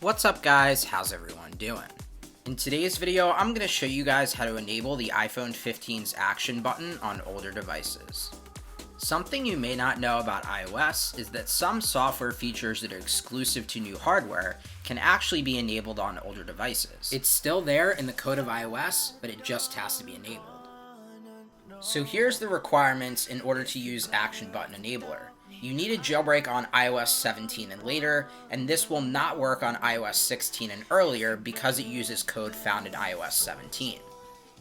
What's up guys, how's everyone doing? In today's video, I'm going to show you guys how to enable the iPhone 15's action button on older devices. Something you may not know about iOS is that some software features that are exclusive to new hardware can actually be enabled on older devices. It's still there in the code of iOS, but it just has to be enabled. So here's the requirements in order to use Action Button Enabler. You need a jailbreak on iOS 17 and later, and this will not work on iOS 16 and earlier because it uses code found in iOS 17.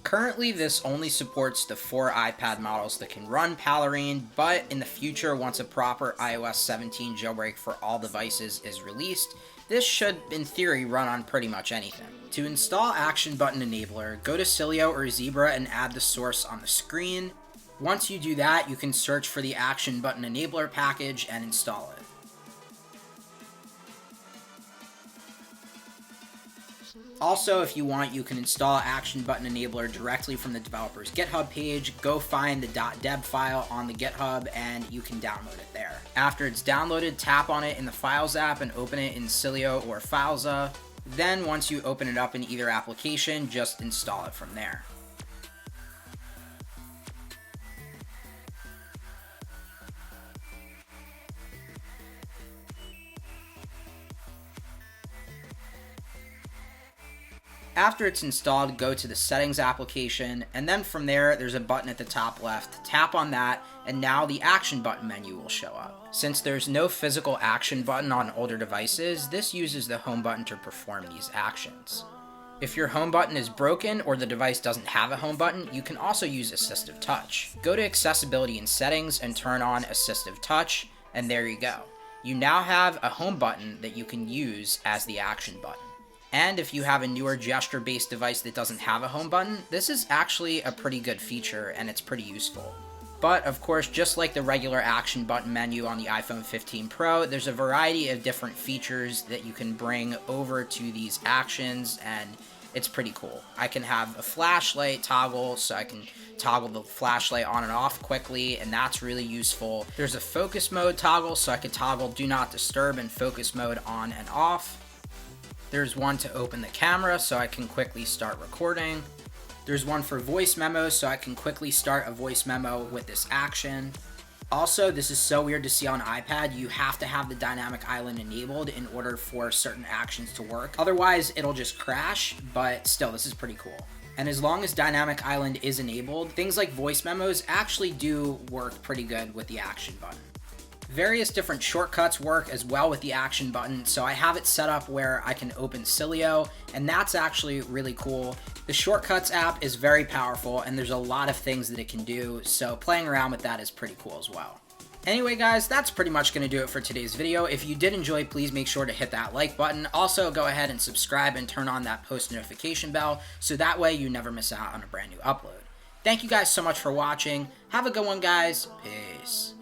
Currently, this only supports the 4 iPad models that can run Palarine, but in the future, once a proper iOS 17 jailbreak for all devices is released, this should, in theory, run on pretty much anything. To install Action Button Enabler, go to Cilio or Zebra and add the source on the screen. Once you do that, you can search for the Action Button Enabler package and install it. Also, if you want, you can install Action Button Enabler directly from the developer's GitHub page. Go find the .deb file on the GitHub and you can download it there. After it's downloaded, tap on it in the Files app and open it in Cilio or Filesa. Then once you open it up in either application, just install it from there. After it's installed, go to the Settings application, and then from there, there's a button at the top left. Tap on that, and now the Action Button menu will show up. Since there's no physical action button on older devices, this uses the home button to perform these actions. If your home button is broken or the device doesn't have a home button, you can also use Assistive Touch. Go to Accessibility and Settings and turn on Assistive Touch, and there you go. You now have a home button that you can use as the action button. And if you have a newer gesture-based device that doesn't have a home button, this is actually a pretty good feature and it's pretty useful. But of course, just like the regular action button menu on the iPhone 15 Pro, there's a variety of different features that you can bring over to these actions, and it's pretty cool. I can have a flashlight toggle, so I can toggle the flashlight on and off quickly, and that's really useful. There's a focus mode toggle, so I can toggle do not disturb and focus mode on and off. There's one to open the camera, so I can quickly start recording. There's one for voice memos, so I can quickly start a voice memo with this action. Also, this is so weird to see on iPad, you have to have the dynamic island enabled in order for certain actions to work. Otherwise, it'll just crash, but still, this is pretty cool. And as long as dynamic island is enabled, things like voice memos actually do work pretty good with the action button. Various different shortcuts work as well with the action button, so I have it set up where I can open Cilio, and that's actually really cool. The Shortcuts app is very powerful, and there's a lot of things that it can do, so playing around with that is pretty cool as well. Anyway guys, that's pretty much going to do it for today's video. If you did enjoy, please make sure to hit that like button. Also, go ahead and subscribe and turn on that post notification bell, so that way you never miss out on a brand new upload. Thank you guys so much for watching. Have a good one, guys. Peace.